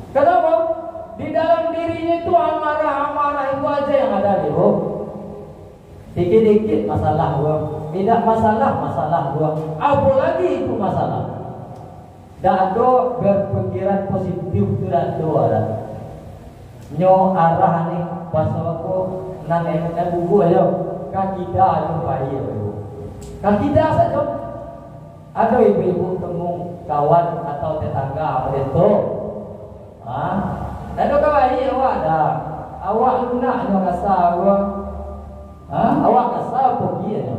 Kenapa? Di dalam dirinya itu amarah-amarah itu aja yang ada di bawah. Dikit-dikit masalah gua, tidak masalah gua. Apalagi itu masalah. Dado berpikiran positif itu dado ada. Nyo arah nih pas aku nanya buku aja. Kakida aja bayi ibu. Kakida saja. Ada ibu-ibu temu kawan atau tetangga apa itu? Dado bayi awak ada. Awak lunak nyo kasar gua. Awak kasar pergi aja.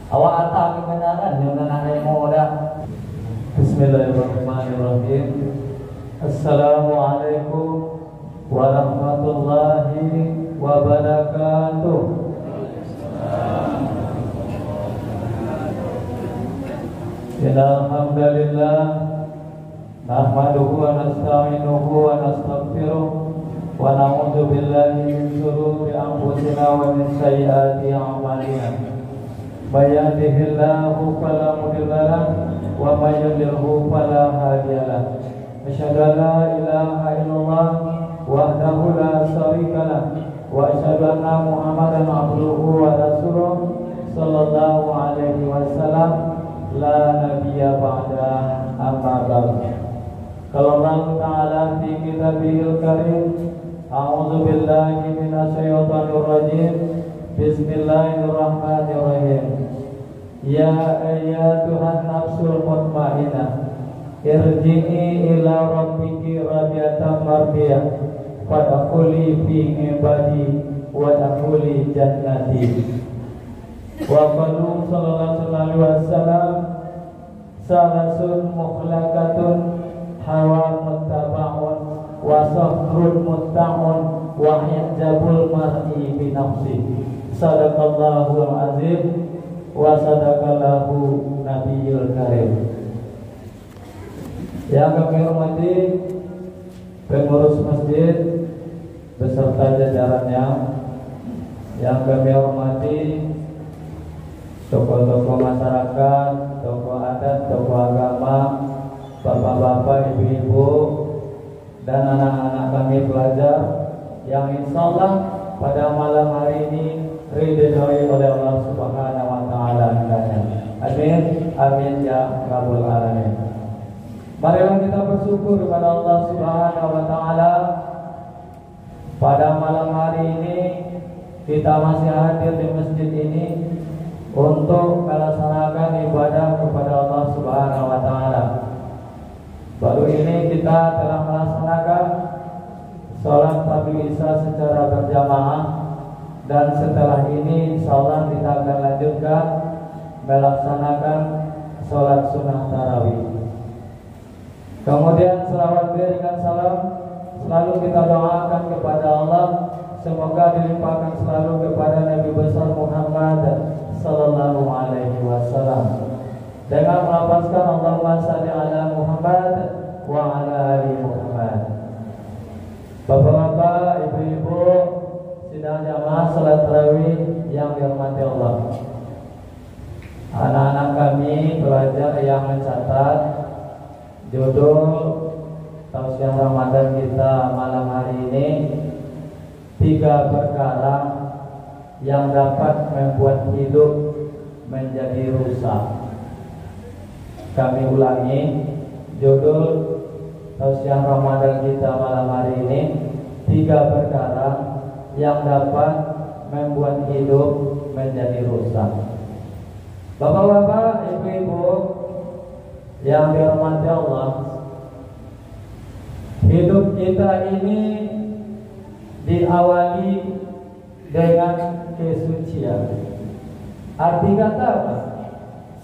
Awak atas kebenaran nyo nanai mau dah. Bismillahirrahmanirrahim. Assalamualaikum warahmatullahi wabarakatuh. Alhamdulillah, nahmaduhu wa nasta'inuhu wa nastaghfiruh wa na'udzu billahi min shururi anfusina wa min sayyiati a'malina. May yahdihillahu fala mudilla lahu wa may yudlilhu fala hadiya lahu. Asyhadu an la ilaha illallah wahdahu la syarika lahu wa asyhadu anna Muhammadan abduhu wa rasuluh sallallahu alaihi wasallam la nabiyya ba'da amma ba'd. Qala Allah ta'ala fi kitabihil karim, a'udzu billahi minasy syaithanir rajim. Bismillahirrahmanirrahim. Ya ayyatuhan nafsul mutmainnah, irji'i ila rabbiki radiyatan mardiyah, fadkhuli fi ibadi wa dkhuli jannati. Wa qala sallallahu alaihi wasallam, salasun mukhlaqatun hawa muttaba'un wa sahrun mutta'un wa hijabul mar'i bi nafsihi. Sadaqallahul azim wa sadaqallahu nabiyul karim. Yang kami hormati pengurus masjid beserta jajarannya, yang kami hormati tokoh-tokoh masyarakat, tokoh adat, tokoh agama, bapak-bapak, ibu-ibu, dan anak-anak kami pelajar yang insyaallah pada malam hari ini ridhoi oleh Allah Subhanahu wa taala hendaknya. Amin. Amin ya rabbal alamin. Marilah kita bersyukur kepada Allah Subhanahu wa taala. Pada malam hari ini kita masih hadir di masjid ini untuk melaksanakan ibadah kepada Allah Subhanahu wa taala. Baru ini kita telah melaksanakan sholat Fardhu Isya secara berjamaah. Dan setelah ini insyaallah kita akan lanjutkan melaksanakan sholat sunnah tarawih. Kemudian selawat berikan salam selalu kita doakan kepada Allah, semoga dilimpahkan selalu kepada Nabi besar Muhammad sallallahu alaihi wasallam dengan melafazkan Allahumma shalli ala Muhammad wa ala ali Muhammad. Bapak-bapak, ibu-ibu, sidang jamaah salat tarawih yang dihormati Allah. Anak-anak kami pelajar yang mencatat judul tausiah Ramadan kita malam hari ini, 3 perkara yang dapat membuat hidup menjadi rusak. Kami ulangi, judul tausiah Ramadan kita malam hari ini, 3 perkara yang dapat membuat hidup menjadi rusak. Bapak-bapak, ibu-ibu yang dirahmati Allah, hidup kita ini diawali dengan kesucian. Arti kata apa?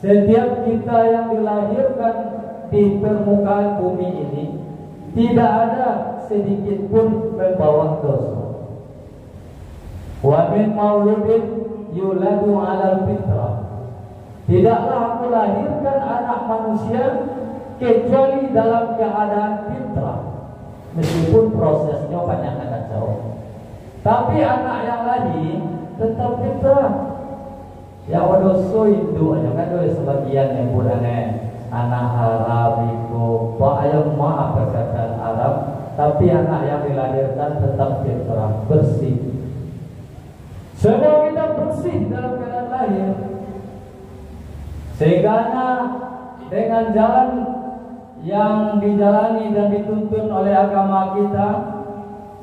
Setiap kita yang dilahirkan di permukaan bumi ini tidak ada sedikit pun membawa dosa. Wa min mauludin yuladu 'alal fitrah. Tidaklah aku lahirkan anak manusia kecuali dalam keadaan fitrah. Meskipun prosesnya banyak kacau, tapi anak yang lahir tetap fitrah. Yang dosa itu aja kan ada sebagian yang budane anak haram itu, pak ayam maaf perkataan Tapi anak yang dilahirkan tetap fitrah, bersih. Semua kita bersih dalam keadaan lahir. Sehingga dengan jalan yang dijalani dan dituntun oleh agama kita,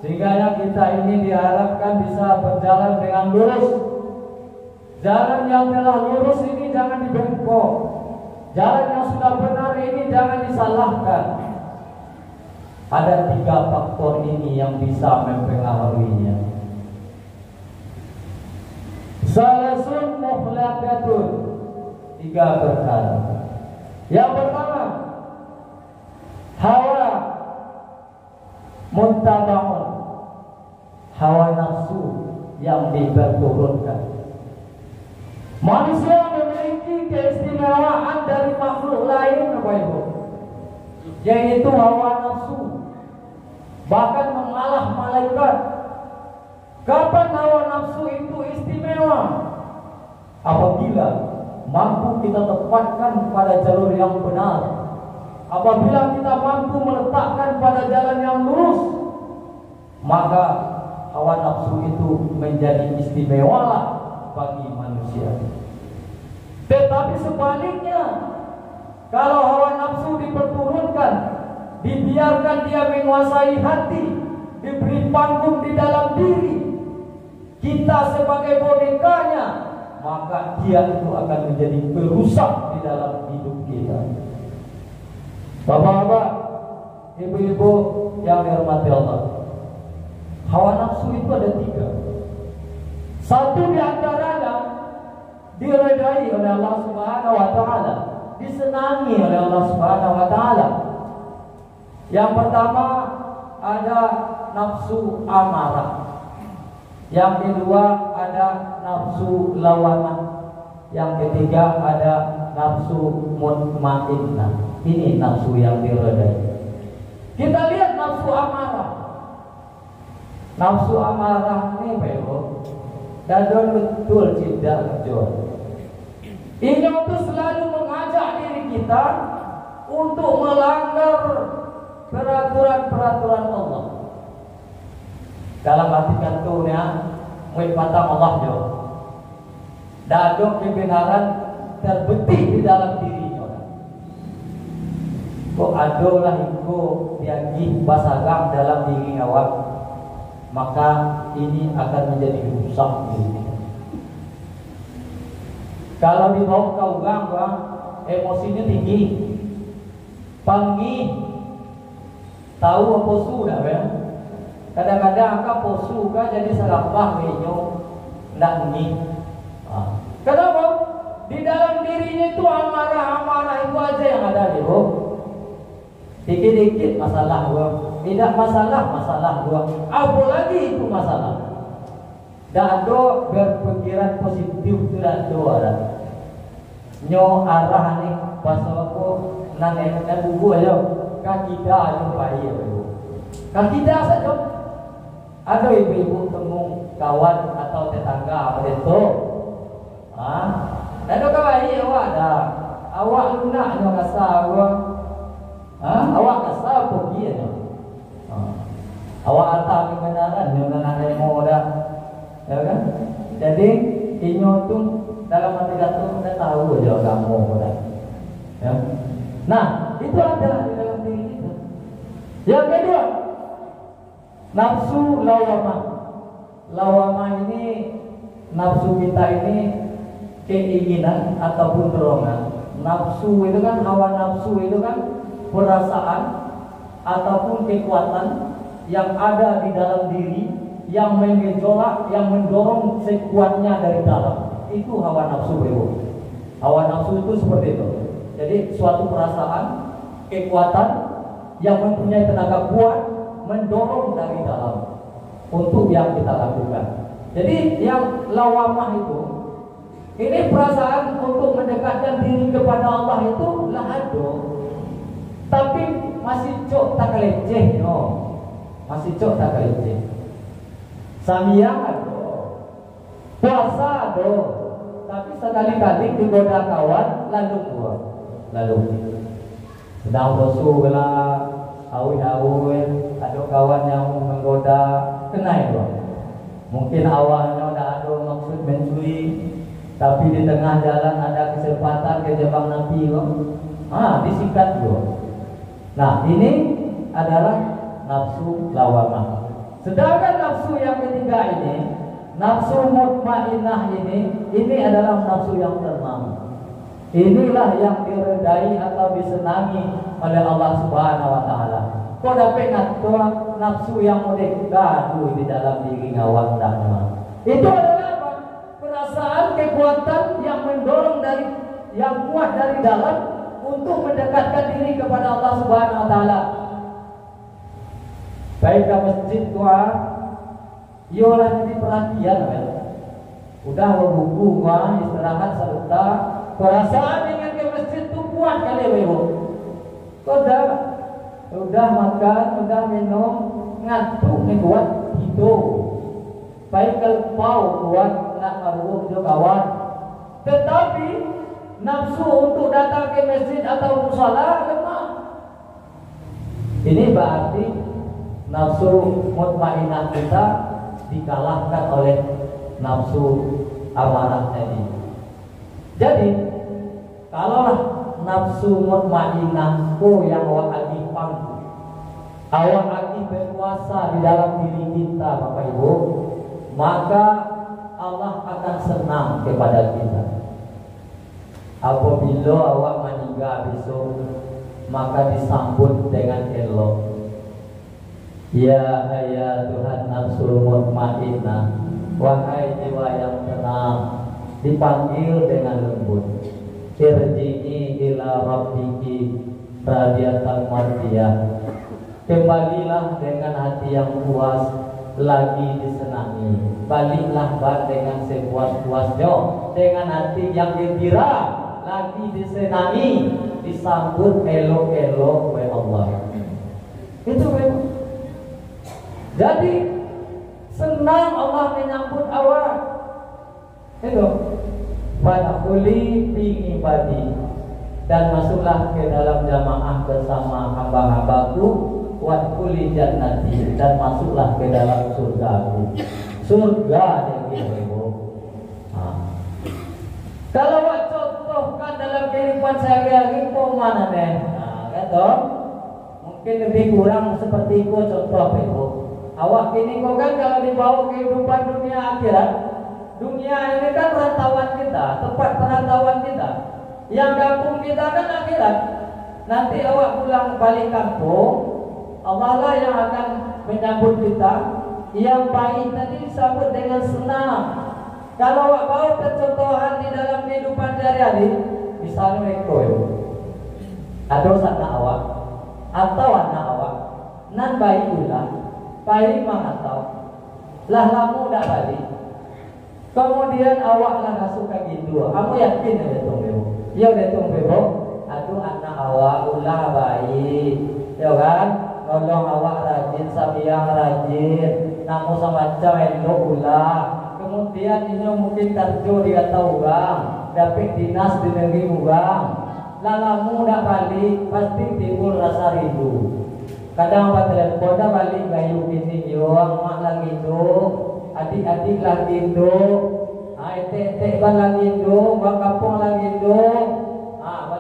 sehingga kita ini diharapkan bisa berjalan dengan lurus. Jalan yang telah lurus ini jangan dibengkok. Jalan yang sudah benar ini jangan disalahkan. Ada 3 faktor ini yang bisa mempengaruhinya. Salasun mukhladatun, 3 perkara. Yang pertama, hawa muntabaun, hawa nafsu yang diperturunkan. Manusia memiliki keistimewaan dari makhluk lain, Bapak Ibu, yaitu hawa nafsu, bahkan mengalah malaikat. Kapan hawa nafsu itu istimewa? Apabila mampu kita tempatkan pada jalur yang benar, apabila kita mampu meletakkan pada jalan yang lurus, maka hawa nafsu itu menjadi istimewa bagi manusia. Tetapi sebaliknya, kalau hawa nafsu diperturunkan, dibiarkan dia menguasai hati, diberi panggung di dalam diri, kita sebagai bonekanya, maka dia itu akan menjadi perusak di dalam hidup kita. Bapak-bapak, ibu-ibu yang dirahmati Allah, hawa nafsu itu ada 3. Satu di antaranya diredai oleh Allah Subhanahu wa taala, disenangi oleh Allah Subhanahu wa taala. Yang pertama ada nafsu amarah. Yang kedua ada nafsu lawamah. Yang ketiga ada nafsu mutmainnah. Ini nafsu yang diredai. Kita lihat nafsu amarah. Nafsu amarah ini Bapak, dadon betul tidak jauh. Ini untuk selalu mengajak diri kita untuk melanggar peraturan-peraturan Allah. Dalam arti kantornya, murid patang Allah jo. Dadon kebenaran terbetik di dalam dirinya. Kok adolah itu diagih basagam dalam diri awak, maka ini akan menjadi rusak diri. Kalau dibawa ke ugang, emosinya tinggi, panggih, tahu apa sudah, ya? Kadang-kadang angka posu kan jadi serapah menyo, ndak mengi. Kenapa? Di dalam dirinya itu amarah-amarah itu aja yang ada di bawah. Dikit-dikit masalah gua, tidak masalah gua. Apalagi itu masalah. Dado berpikiran positif sudah ada. Nyo arah nih pasal aku nang buku aja. Kaki dah aja bahaya bu. Kaki dah saja. Ada ibu-ibu temu kawan atau tetangga apa itu? Dado bahaya awak dah. Awak lunak nyo kasar gua. Awak kasar pergi aja. Awak atas kebenaran nyo nang remo dah. Ya kan? Jadi inyo tu dalam hati kata kita tahu aja kamu kan. Ya. Nah, itu ada di dalam diri kita. Yang kedua, nafsu lawamah. Lawamah ini nafsu kita ini keinginan ataupun dorongan. Nafsu itu kan, hawa nafsu itu kan perasaan ataupun kekuatan yang ada di dalam diri, yang mengejolak, yang mendorong sekuatnya dari dalam. Itu hawa nafsu itu. Hawa nafsu itu seperti itu. Jadi suatu perasaan, kekuatan yang mempunyai tenaga kuat mendorong dari dalam untuk yang kita lakukan. Jadi yang lawamah itu, ini perasaan untuk mendekatkan diri kepada Allah itu lahado. Tapi masih cok tak keleceh, no. Masih cok tak keleceh. Samiyang ada, puasa ada, tapi sekali-kali digoda kawan lalu buat, lalu sedang bosu lah, awi ada kawan Mungkin awalnya udah ada maksud mencuri, tapi di tengah jalan ada kesempatan ke jebak Nabi, disikat juga. Nah, ini adalah nafsu lawamah. Sedangkan nafsu yang ketiga ini, nafsu mutmainnah ini adalah nafsu yang tenang. Inilah yang diredai atau disenangi oleh Allah Subhanahu wa taala. Kau dapat ngatur nafsu yang mudik gaduh di dalam diri ngawak dahma. Itu adalah apa? Perasaan kekuatan yang mendorong yang kuat dari dalam untuk mendekatkan diri kepada Allah Subhanahu wa taala. Baik ke masjid tua, yolah jadi perhatian, udah berbuku istirahat serta perasaan ingin ke masjid tu kuat kali bebo. Udah makan, udah minum, ngantuk ni kuat hidup. Baik kalau kuat nak maruh juga kawan. Tetapi nafsu untuk datang ke masjid atau musala lemah. Ini berarti nafsu mutmainnah kita dikalahkan oleh nafsu amarah tadi. Jadi kalau nafsu mutmainnah yang awak lagi pangku, awak lagi berkuasa di dalam diri kita, Bapak Ibu, maka Allah akan senang kepada kita. Apabila awak meninggal besok, maka disambut dengan elok. Ya Tuhan nafsul mutmainnah, wahai jiwa yang tenang, dipanggil dengan lembut. Irji'i ila rabbiki radiyatan mardiyah. Kembalilah dengan hati yang puas, lagi disenangi. Baliklah dengan sepuas-puasnya, dengan hati yang gembira, lagi disenangi, disambut elok-elok oleh Allah. Itu memang. Jadi senang Allah menyambut awak. Itu fadkhuli fi ibadi, dan masuklah ke dalam jamaah bersama hamba-hambaku, wadkhuli jannati, dan masuklah ke dalam surgaku. Surga yang ibu. Kalau awak contohkan dalam kehidupan sehari-hari, kok mana deh? Kata mungkin lebih kurang seperti itu contoh ibu. Awak ini kok kan kalau dibawa kehidupan dunia akhirat, dunia ini kan rantauan kita, tempat perantauan kita. Yang kampung kita kan akhirat. Nanti awak pulang balik kampung, Allah lah yang akan menyambut kita. Yang baik tadi disambut dengan senang. Kalau awak bawa percontohan di dalam kehidupan sehari-hari, misalnya ada anak awak atau anak awak nan baik pula, baik mengatau lah lamu dah balik. Kemudian awak lah suka gitu. Kamu yakin ada tunggu? Ya ada tunggu. Aduh anak awak ulah baik, ya kan? Nolong awak rajin, sabiang rajin, namun sama elok ulah. Kemudian ini mungkin kerja dia tahu orang, dapat dinas di negeri orang. Lalamu dah balik, pasti timbul rasa rindu. Kadang apa telepon dah balik gayu gini, yo mak lagi tu. Adik-adik lagi do, etek-etek lagi do, bang kampung lagi do,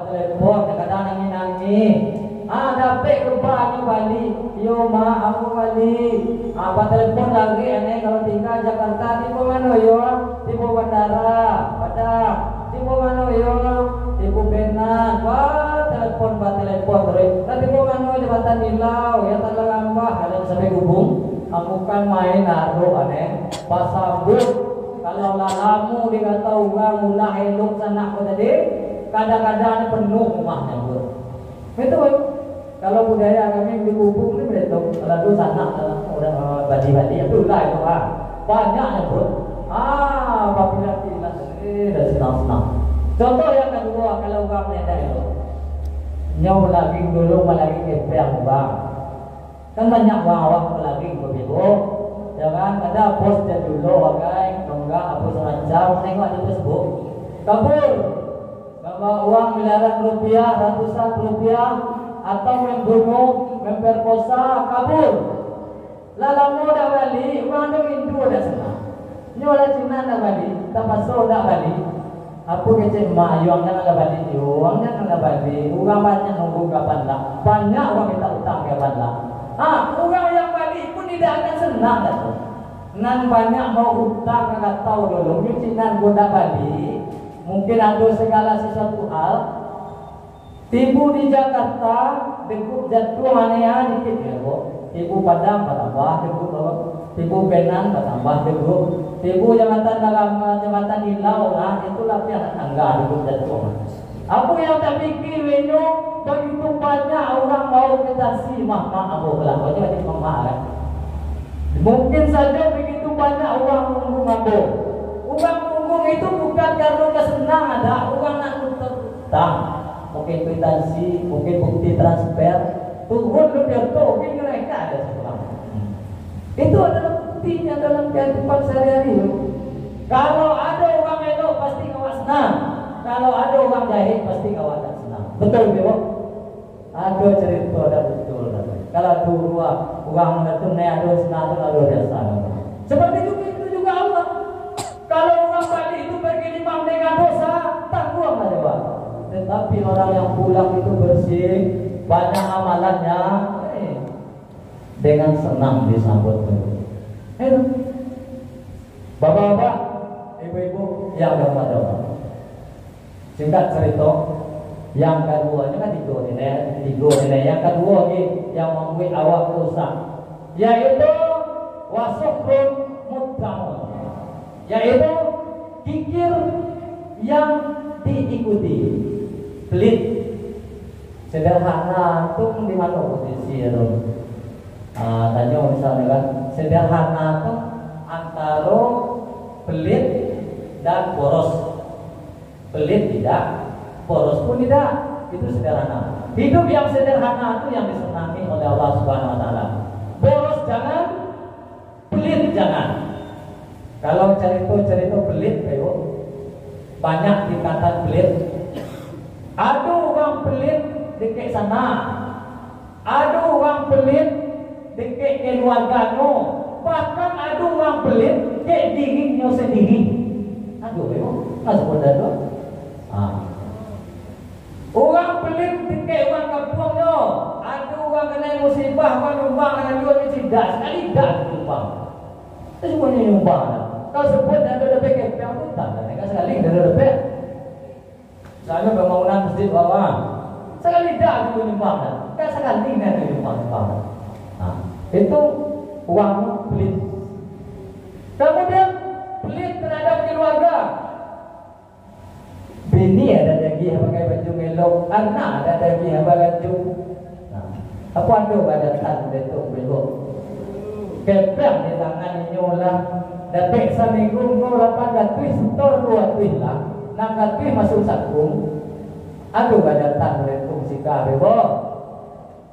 telepon kadang nangis, dapat rupanya balik, yo mak aku balik, telepon lagi, kalau tinggal Jakarta, tipe mana yo, tipe bandara, tipe mana yo, tipe Penang, telepon terus, tipe mana jabatan Nilau, ya tak lambah, kalian sampai hubung. Aku kan main naruh pas sambut. Kalau lalamu dikata orang ulah elok sana aku tadi, kadang-kadang penuh rumahnya bro. Itu kalau budaya kami di Kubung ini betul. Kalau tu sana udah badi-badi itu lah itu banyaknya bro. Apabila tidak dah senang-senang. Contoh yang kedua, kalau orang ada itu nyawa lagi dulu lagi kepeng bang. Kan banyak awak lagi begitu, ya kan? Ada bosnya dulu, guys, enggak apa semacam, tengok ada tersebut, kabur, bawa uang miliaran rupiah, ratusan rupiah, atau membunuh, memperkosa, kabur. Lalu dah balik, orang tu Hindu dah senang. nyola cina na bali, tapaso na bali. Apo kecil mak yuang jangan bali, yuang jangan bali. Uang banyak nunggu kapan lah, banyak uang kita utang kapan lah. Uang yang bali pun tidak akan senang dah. Nan banyak mau utang nggak tahu dulu, mungkin nan goda bali, mungkin ada segala sesuatu hal. Tibu di Jakarta, debu jatuh mana ya dikit ya kok. Tibu Padang bertambah debu, tibu Benan bertambah debu, tibu jembatan dalam jembatan Ilau, itulah pihak tangga debu jatuh. Apa yang tak pikir wenyo begitu banyak orang mau kita si mah abu belah, macam macam mama kan. Mungkin saja begitu banyak orang menunggu abu. Uang menunggu itu bukan karena kesenangan, ada uang nak utang. Mungkin kwitansi, mungkin bukti transfer, turun lebih tu, mungkin mereka ada sesuatu. Itu adalah buktinya dalam kehidupan sehari-hari. Kalau ada orang elok pasti kau senang, kalau ada orang jahit pasti kau tak senang. Betul tak? Ada cerita ada betul. Kalau dua orang tunai ada senang ada biasa. Seperti itu juga Allah. Kalau orang tadi itu pergi dimam dengan dosa, tanggung ada Pak. Tetapi orang yang pulang itu bersih, banyak amalannya, dengan senang disambut. Bapak-bapak, ibu-ibu yang berpada, singkat cerita, yang kedua kan tiga ini, yang kedua ni yang membuat awak rusak, yaitu wasukrun mutamun, yaitu kikir yang diikuti. Pelit sederhana itu di mana posisi itu? Tanya misalnya kan, sederhana itu antara pelit dan boros. Pelit tidak, boros pun tidak. Itu sederhana. Hidup yang sederhana itu yang disenangi oleh Allah Subhanahu Wa Taala. Boros jangan, pelit jangan. Kalau cerita pelit, banyak dikatakan pelit. Ada orang pelit dekat sana, ada orang pelit dekat keluarga no, bahkan ada orang pelit dekat dirinya sendiri. Aduh, nggak sebenarnya tu. Orang pelit dekat orang kampung no, ada orang kena musibah, orang nyumbang dengan dia ni tidak sekali dah nyumbang. Itu semuanya nyumbang. Kau sebut ada lebih kepeng tu tak? Mereka sekali ada lebih. Saya bangunan masjid bawah. Sekali dah itu nyumbang, kan sekali ni nyumbang. Itu uang pelit. Kemudian pelit terhadap keluarga. Bini ada lagi yang pakai baju melok, anak ada lagi yang pakai baju. Apa ada badatan detok belok. Kepeng di tangan nyolah. Dapat seminggu kau lapan gatui setor 2 twin lah. Nak gatui masuk sakung. Aduh badatan detok sika bebo.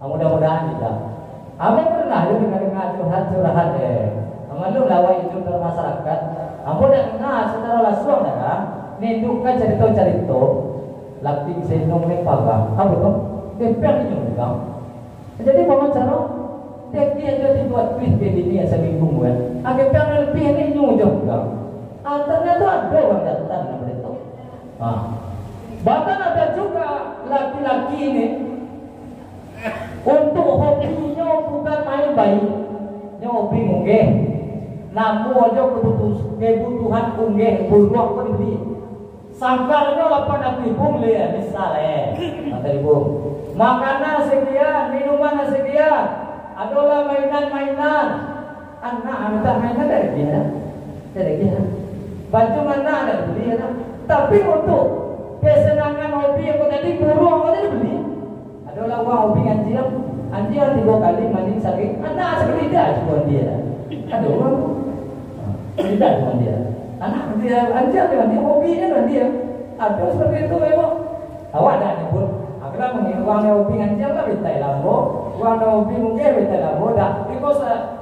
Mudah-mudahan tidak. Apa pernah lu dengar curhat Amalum lawa itu bermasyarakat. Apa dah dengar secara langsung dah. Ni duka cerita-cerita laki senong ni pagang. Apa tu? Kepeng ni juga. Jadi bagaimana cara? Dia jadi buat tweet ke dunia seminggu kan. Kepeng lebih ni juga. Ternyata ada orang datang nama itu. Bahkan ada juga laki-laki ini untuk hobinya bukan main baik, nya hobi munggeh. Namun aja kebutuhan unggeh buruh pun dibeli. Sangkarnya 8.000 le misalnya. Kata ibu. Makanan sekian, minuman sekian. Adalah mainan-mainan. Anak minta mainan dari dia. Dari dia. Baju mana ada beli anak. Tapi untuk kesenangan hobi yang tadi buruh ada dibeli. Adalah uang hobi anjing 3 kali mandi sakit. Anak sekali dah jual dia. Ada orang tidak jual dia. Anak dia anjing dengan dia hobinya dengan dia. Ada seperti itu memang. Awak dah nyebut. Akhirnya mengingat uang hobi anjing lah minta lambo. Uang hobi mungkin minta lambo dah. Itu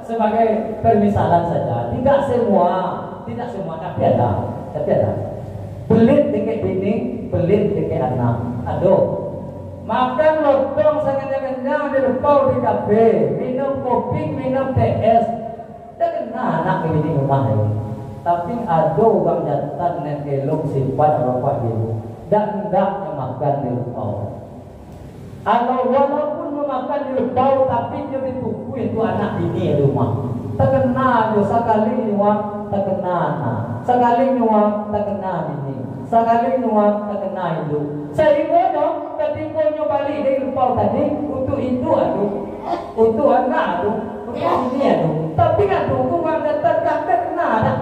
sebagai permisalan saja. Tidak semua tapi ada. Pelit dekat bini, pelit dekat anak. Aduh. Makan lontong sangat kenyang di lepau di kafe, minum kopi, minum teh es. Dah kena anak ini di rumah ini. tapi ada orang jantan yang elok sifat bapak ibu dan tidak memakan di lupau. Atau walaupun memakan di lupau tapi dia dituku itu anak ini di rumah. Terkena sekali nyuap terkena anak, sekali nyuap terkena ini, sekali nyuap terkena itu. Sehingga dong ketika balik dari lupau tadi untuk itu aduh, untuk anak aduh, untuk ini aduh. Tapi kan tuh orang datang kan terkena dah.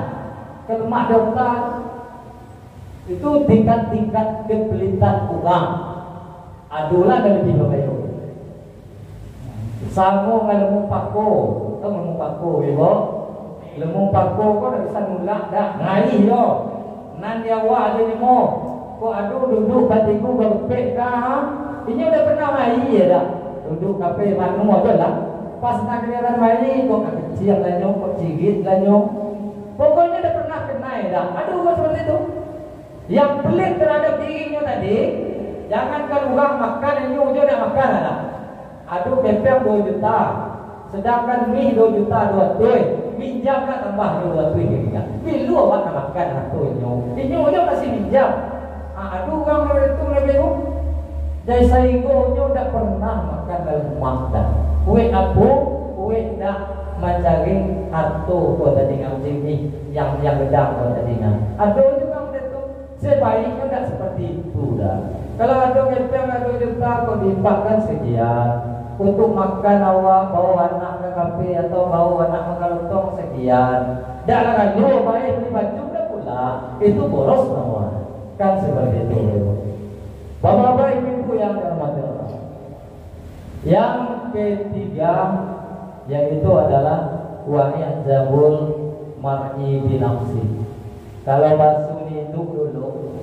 Kelemahan dokter itu tingkat-tingkat kepelitan orang. Adulah dari lebih baik. Sangu ngalemu pako, tahu ngalemu pako, ibu. Lemu pako kau dah bisa nulak dah, ngai yo. Nan dia wa ada ni mo. Kau aduh duduk batiku berpek kah? Ini udah pernah mai ya dah. Duduk kafe manu aja lah. Pas nak kenalan mai, kau kecil lah nyok, kau cigit lah nyok. Pokoknya udah pernah kena ya dah. Aduh kau seperti itu. Yang pelit terhadap dirinya tadi, jangankan orang makan yang nyu udah makan lah. Aduh pempek 2 juta, sedangkan mie 2 juta 2 tuai, minjam nak tambah 2 tuai kira. Mie lu awak nak makan satu nyu, ini nyu masih minjam. Aduh orang itu lebih tu. Jadi sehingga nyu tak pernah makan dalam rumah dah. Kue aku, kue dah mencari harta kau tadi ngajing ni, yang gedang kau tadi ngam. Aduh juga itu sebaiknya tak seperti itu dah. Kalau ada kepeng 2 juta kau diimpakkan sekian. Untuk makan awak bawa anak ke kafe atau bawa anak ke kalutong sekian. Dah lah kan lu baik beli baju dah pula. Itu boros semua. Kan seperti itu. Bapak-bapak ibu yang dirahmati Allah. Yang ketiga yaitu adalah wa i'zabul mar'i bi nafsi. Kalau bahasa itu dulu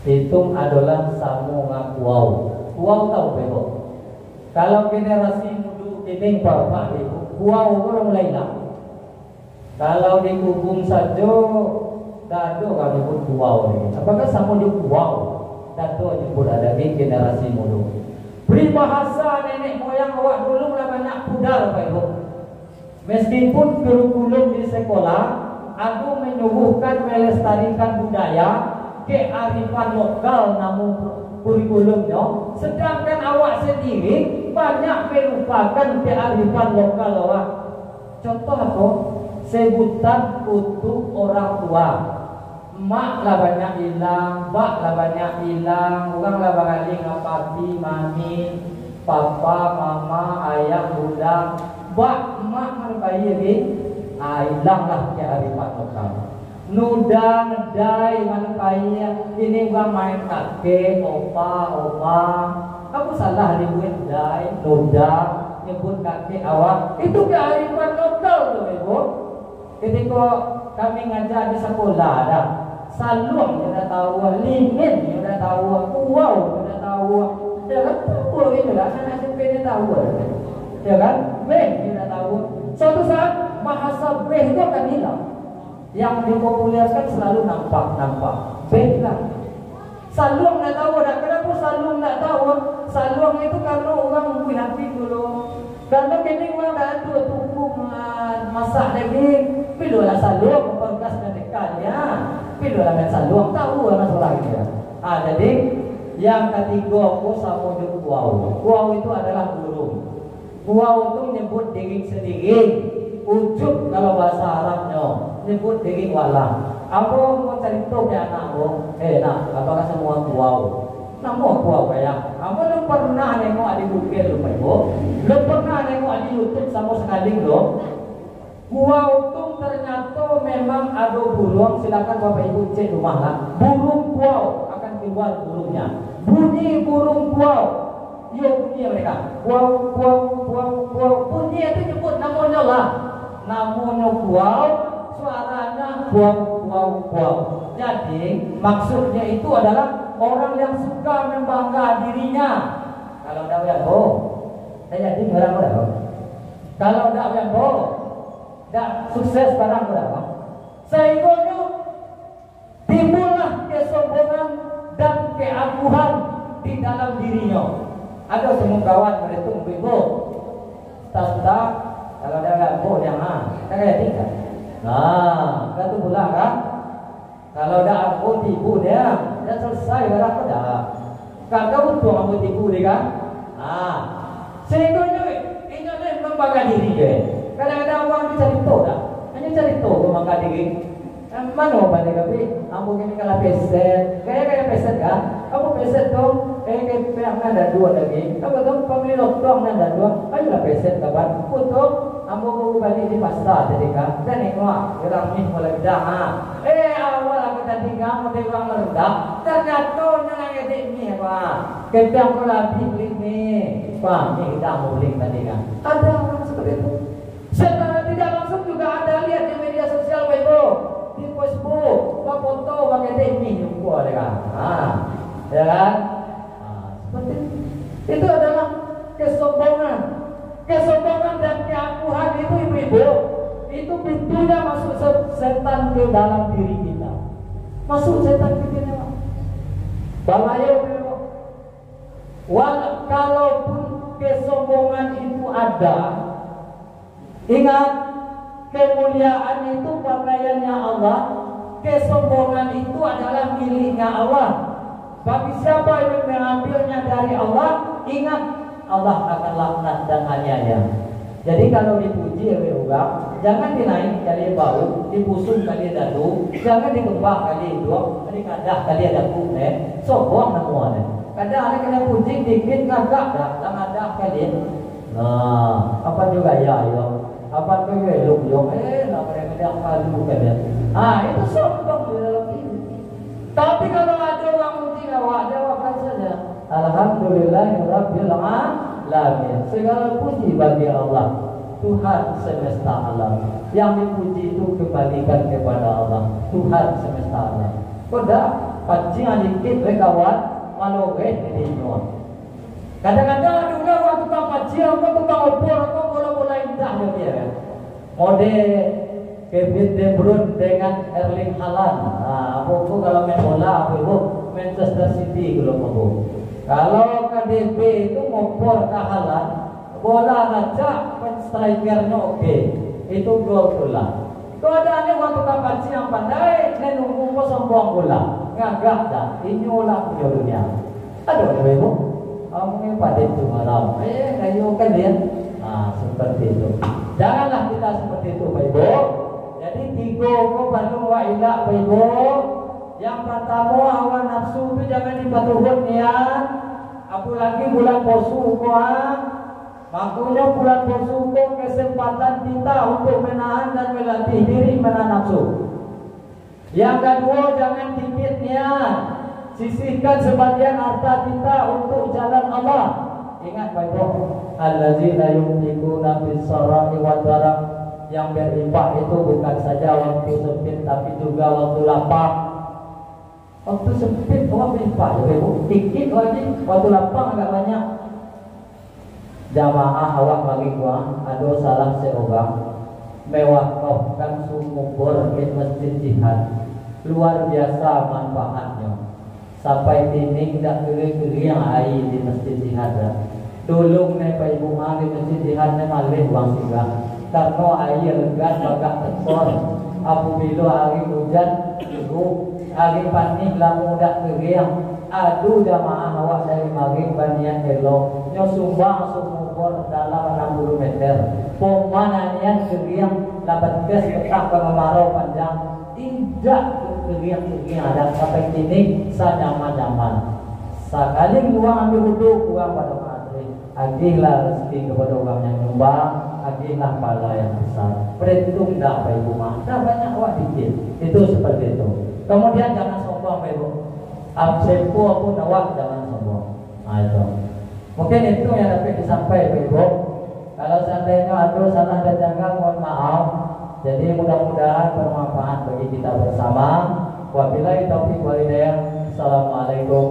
itu adalah samu ngakuau. Kuau tahu bebo. Kalau generasi muda ini bapak ibu, kuau orang mulai lah. Kalau dikubung saja, dado kami pun kuau ni. Apakah samu di kuau? Dado jemput ada di generasi muda. Peribahasa nenek moyang awak dulu lah banyak pudar bapak ibu. Meskipun kurikulum di sekolah, aku menyuguhkan melestarikan budaya, kearifan lokal namun kurikulumnya, sedangkan awak sendiri banyak melupakan kearifan lokal awak. Contoh apa? Sebutan untuk orang tua. Mak lah banyak hilang, bak lah banyak hilang, orang lah banyak ngapati, mami, papa, mama, ayah, bunda, bak, mak mana bayi ni? Hilanglah kearifan lokal. Nuda, nedai, mana kaya ini gua main kakek, opa, oma. Aku salah nyebut nedai, nuda, nyebut kakek awak. Itu kearifan lokal tu ibu. Ketika kami ngajar di sekolah dah, salung dia dah tahu, lingin dia dah tahu, kuau dia dah tahu. Dia kata apa ini lah, anak SMP dia tahu. Ya kan? Beh dia dah tahu. Suatu saat bahasa beh itu akan hilang. Yang dipopulerkan selalu nampak. Baiklah. Salung nak tahu dah. Kenapa salung nak tahu? Salung itu karena orang mungkin hati dulu. Karena kini orang dah ada tukung masak daging. Pilulah salung memperkas dan dekannya. Pilulah main salung. Tahu lah masalah ini. Jadi yang ketiga aku sama dengan kuau. Kuau itu adalah burung. Kuau itu menyebut diri sendiri. Ujuk kalau bahasa Arabnya nyebut diri wala. Aku mau cerita ke anakku, nak, apakah semua kuau? Nama kuau kayak. Aku belum pernah nengok adik bukit lupa ibu. Belum pernah nengok adik YouTube sama sekali belum. Kuau itu ternyata memang ada burung. Silakan bapak ibu cek rumah lah. Burung kuau akan keluar burungnya. Bunyi burung kuau. Ia bunyi mereka. Kuau, kuau, kuau, kuau. Bunyi itu nyebut namanya lah. Namanya kuau, suaranya kuau, kuau, kuau. Jadi maksudnya itu adalah orang yang suka membangga dirinya. Kalau dah yang boh, saya jadi orang boh. Kalau dah yang boh, dah sukses barang berapa? Sehingga timbullah kesombongan dan keaguhan di dalam dirinya. Ada semua kawan berhitung ibu, tak kalau dah nggak boleh yang tak kayak tinggal. Nah, kan tuh pulang kan? Kalau udah aku tipu dia, udah selesai barang udah. Kakak butuh kamu tipu dia kan? Ah, sehingga ini membangga diri dia. Kadang-kadang orang dicari tahu dah, hanya cari tahu membangga diri. Mana apa dia tapi? Ambo kini kalau peset, kayak peset kan? Kamu peset dong, kayak ada dua lagi. Kamu dong pemilik doktor ada dua, ayolah peset kapan? Untuk ambo mau balik di pasar tadi kan? Dan ikut, orang ni mulai dah. Awal aku tadi kamu di ruang merendah, ternyata nyanyi edit ni apa? Kita mulai beli ni, apa? Ni kita mau beli tadi kan? Ada orang seperti itu. Secara tidak langsung juga ada lihat di media sosial itu. Di Facebook, foto pakai demi jumpa kan, ya kan? Seperti itu adalah kesombongan dan keakuhan itu ibu-ibu. Itu pintunya masuk setan ke dalam diri kita. Masuk setan ke diri kita. Bahaya ibu. Kalaupun kesombongan itu ada, ingat. Kemuliaan itu pakaiannya Allah, kesombongan itu adalah miliknya Allah. Bagi siapa yang mengambilnya dari Allah, ingat Allah akan laknat dan aniaya. Jadi kalau dipuji oleh orang, jangan dinaik kali bau, dipusung kali dadu, jangan dikembang kali dua, dikadah kali ada kume, sombong namuannya. Kadang ada kena puji dikit ngagak dah, ada kali. Nah, apa juga ya. Apa tu elok-elok nak mereka kalu kan dia. Itu sombong di dalam ini. Tapi kalau ada orang muji awak, jawabkan saja. Alhamdulillahirabbil alamin. Segala puji bagi Allah, Tuhan semesta alam. Yang dipuji itu kembalikan kepada Allah, Tuhan semesta alam. Kodak pancing dikit kawan, malu di dunia. Kadang-kadang ada orang tukang kajian, tukang opor, bola-bola indah dia. Mode Kevin De Bruyne dengan Erling Haaland. Aku kalau main bola, aku Manchester City kalau. Kalau KDB itu ngopor ke Haaland, bola ngacak, strikernya oke. Itu gol bola. Kalau ada orang tukang kajian yang pandai, nunggu sombong bola, ngagak dah. Ini ulah punya dunia. Aduh, ibu. Kamu pada itu malam, kayu kan dia, seperti itu. Janganlah kita seperti itu, Bapak Ibu. Jadi tiga Bandung wa ilah, Bapak Ibu. Yang pertama hawa nafsu itu jangan dipatuhkan ya. Apalagi bulan puasa makanya bulan puasa kesempatan kita untuk menahan dan melatih diri menahan nafsu. Yang kedua jangan dikit niat. Sisihkan sebagian harta kita untuk jalan Allah. Ingat baik-baik, allazina yunfiquna fis-sarai wad-dharra. Yang berinfak itu bukan saja waktu sempit tapi juga waktu lapang. Waktu sempit orang berinfak, dikit lagi. Waktu lapang agak banyak. Jamaah awak bagi gua, ada salah seorang mewakafkan sumur di masjid jihad. Luar biasa manfaatnya. Sampai dinding dah kering-kering air di masjid jihad. Dulu Pak Ibu di masjid jihad malih uang singgah. Karena air legas bagak tekor. Apabila hari hujan, hari panih lah mudah kering. Adu jamaah awak dari maghrib banian elok. Nyo sumbang sumur dalam 60 meter. Pemananian kering labat kes petang pengemarau panjang. Tidak kering-kering ada sampai sini sanyaman-nyaman. Sekali uang ambil wudhu, uang pada materi. Agihlah rezeki kepada orang yang nyumbang, agihlah pahala yang besar. Perhitung dah Pak Ibu mah. Dah banyak awak dikit. Itu seperti itu. Kemudian jangan sombong Pak Ibu. Absempo pun awak jangan sombong. Itu. Mungkin itu yang dapat disampaikan Pak Ibu. Kalau seandainya ada salah dan jangan mohon maaf. Jadi mudah-mudahan bermanfaat bagi kita bersama. Wabillahi taufiq wal hidayah. Assalamualaikum